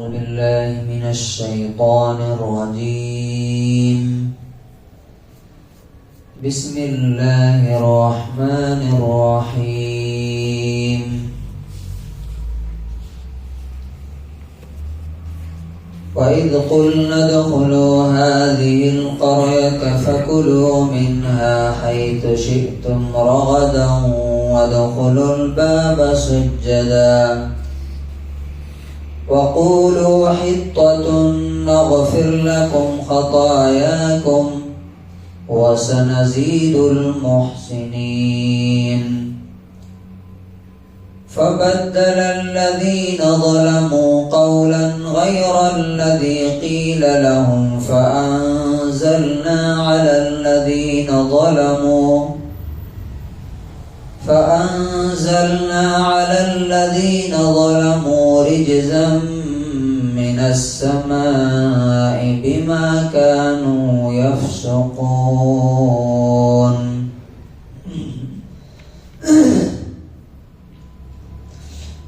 بالله من الشيطان الرجيم. بسم الله الرحمن الرحيم. وإذ قلنا ادخلوا هذه القرية فكلوا منها حيث شئتم رغدا وادخلوا الباب سجدا وقولوا حطة نغفر لكم خطاياكم وسنزيد المحسنين. فبدل الذين ظلموا قولا غير الذي قيل لهم فأنزلنا على الذين ظلموا رجزا من السماء بما كانوا يفسقون.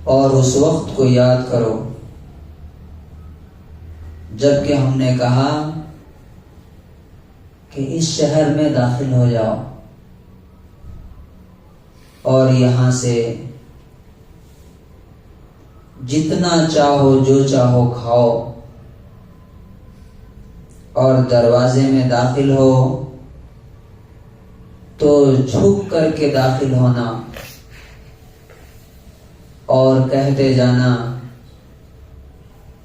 اور اس وقت کو یاد کرو جب کہ ہم نے کہا کہ اس شہر میں داخل ہو جاؤ اور یہاں سے جتنا چاہو جو چاہو کھاؤ، اور دروازے میں داخل ہو تو جھک کر کے داخل ہونا اور کہتے جانا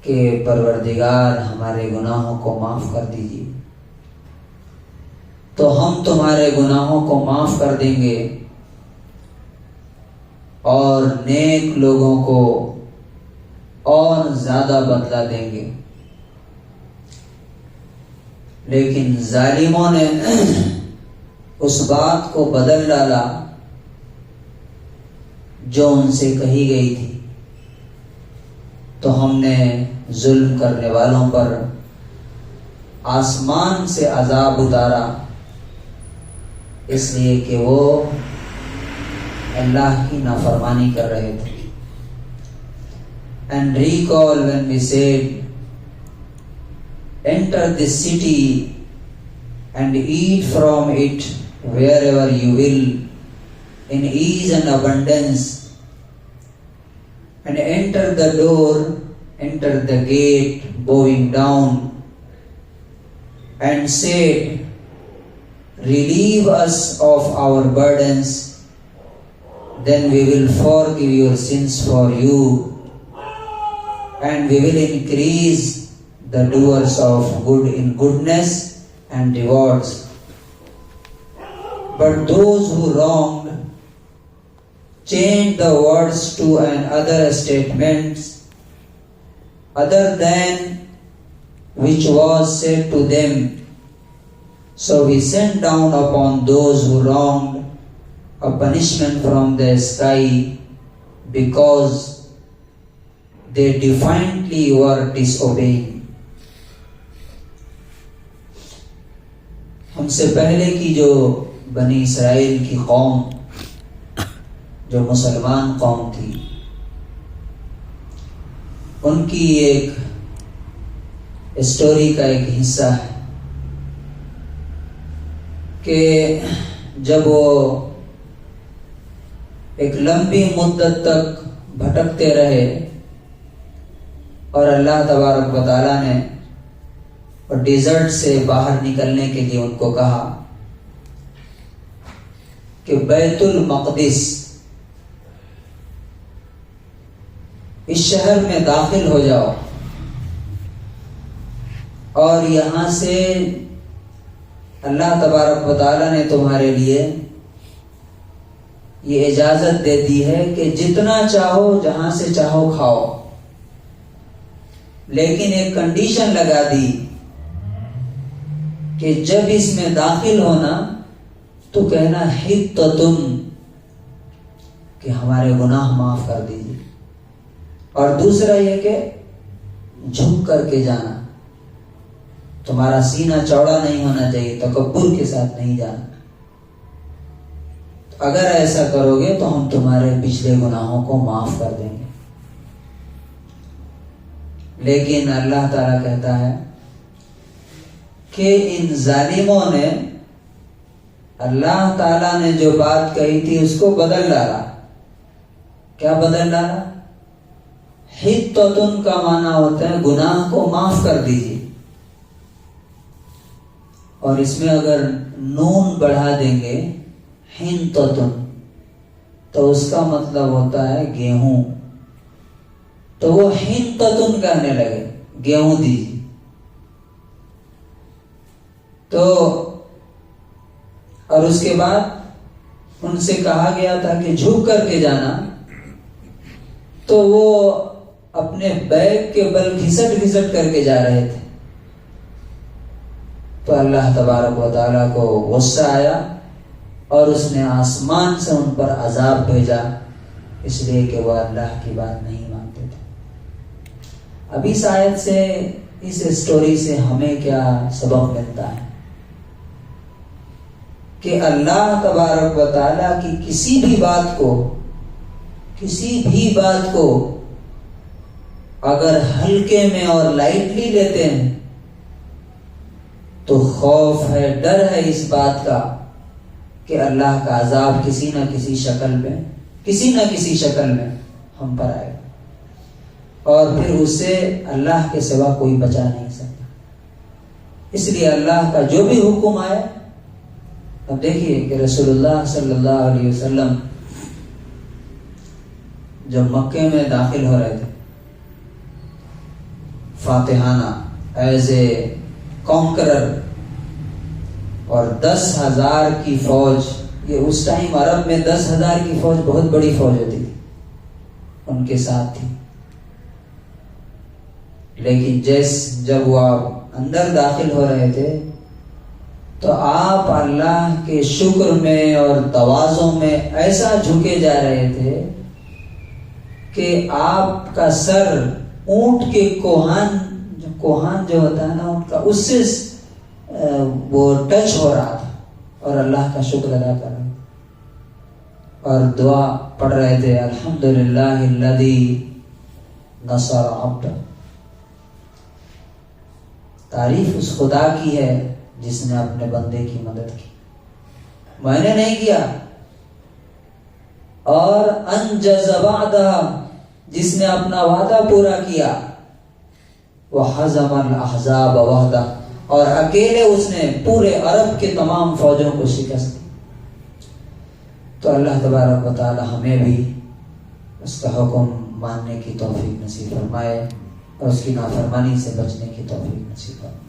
کہ پروردگار ہمارے گناہوں کو معاف کر دیجیے، تو ہم تمہارے گناہوں کو معاف کر دیں گے اور نیک لوگوں کو اور زیادہ بدلہ دیں گے. لیکن ظالموں نے اس بات کو بدل ڈالا جو ان سے کہی گئی تھی، تو ہم نے ظلم کرنے والوں پر آسمان سے عذاب اتارا، اس لیے کہ وہ اللہ کی نافرمانی کر رہے تھے. And recall when we said, enter this city and eat from it wherever you will, in ease and abundance, and enter the door, enter the gate, bowing down, and said, relieve us of our burdens, then we will forgive your sins for you, and we will increase the doers of good in goodness and rewards. But those who wronged changed the words to another statements other than which was said to them. So we sent down upon those who wronged a punishment from the sky because they defiantly were disobeying. ہم سے پہلے کی جو بنی اسرائیل کی قوم، جو مسلمان قوم تھی، ان کی ایک اسٹوری کا ایک حصہ ہے کہ جب وہ ایک لمبی مدت تک بھٹکتے رہے اور اللہ تبارک و تعالیٰ نے اور ڈیزرٹ سے باہر نکلنے کے لیے ان کو کہا کہ بیت المقدس اس شہر میں داخل ہو جاؤ اور یہاں سے اللہ تبارک و تعالیٰ نے تمہارے لیے یہ اجازت دے دی ہے کہ جتنا چاہو جہاں سے چاہو کھاؤ، لیکن ایک کنڈیشن لگا دی کہ جب اس میں داخل ہونا تو کہنا حطۃ، کہ ہمارے گناہ معاف کر دیجیے، اور دوسرا یہ کہ جھک کر کے جانا، تمہارا سینہ چوڑا نہیں ہونا چاہیے، تکبر کے ساتھ نہیں جانا. اگر ایسا کرو گے تو ہم تمہارے پچھلے گناہوں کو معاف کر دیں گے. لیکن اللہ تعالیٰ کہتا ہے کہ ان ظالموں نے اللہ تعالیٰ نے جو بات کہی تھی اس کو بدل ڈالا. کیا بدل ڈالا؟ حتتن کا معنی ہوتا ہے گناہ کو معاف کر دیجیے، اور اس میں اگر نون بڑھا دیں گے حنتتن تو اس کا مطلب ہوتا ہے گیہوں. تو وہ حنتتن کہنے لگے گیہوں دیجیے. تو اور اس کے بعد ان سے کہا گیا تھا کہ جھک کر کے جانا، تو وہ اپنے بیگ کے بل گھسٹ گھسٹ کر کے جا رہے تھے. تو اللہ تبارک و تعالیٰ کو غصہ آیا اور اس نے آسمان سے ان پر عذاب بھیجا، اس لیے کہ وہ اللہ کی بات نہیں مانتے تھے. اب اس آیت سے، اس اسٹوری سے ہمیں کیا سبق ملتا ہے؟ کہ اللہ تبارک و تعالیٰ کی کسی بھی بات کو اگر ہلکے میں اور لائٹلی لیتے ہیں تو خوف ہے، ڈر ہے اس بات کا کہ اللہ کا عذاب کسی نہ کسی شکل میں ہم پر آئے گا، اور پھر اس سے اللہ کے سوا کوئی بچا نہیں سکتا. اس لیے اللہ کا جو بھی حکم آئے. اب دیکھیے کہ رسول اللہ صلی اللہ علیہ وسلم جب مکے میں داخل ہو رہے تھے فاتحانہ ایز اے کانکرر، اور 10,000 کی فوج، یہ اس ٹائم عرب میں 10,000 کی فوج بہت بڑی فوج ہوتی تھی، ان کے ساتھ تھی. لیکن جب وہ اندر داخل ہو رہے تھے تو آپ اللہ کے شکر میں اور توازوں میں ایسا جھکے جا رہے تھے کہ آپ کا سر اونٹ کے کوہان جو ہوتا ہے نا اونٹ کا، اس سے وہ ٹچ ہو رہا تھا، اور اللہ کا شکر ادا کر رہے تھے اور دعا پڑھ رہے تھے الحمدللہ الذی نصر عبدہ. تعریف اس خدا کی ہے جس نے اپنے بندے کی مدد کی، میں نے نہیں کیا. اور انجز وعدہ، جس نے اپنا وعدہ پورا کیا. وحزم الاحزاب وحدہ، اور اکیلے اس نے پورے عرب کے تمام فوجوں کو شکست دی. تو اللہ تبارک و تعالی ہمیں بھی اس کا حکم ماننے کی توفیق نصیب فرمائے اور اس کی نافرمانی سے بچنے کی توفیق نصیب فرمائے.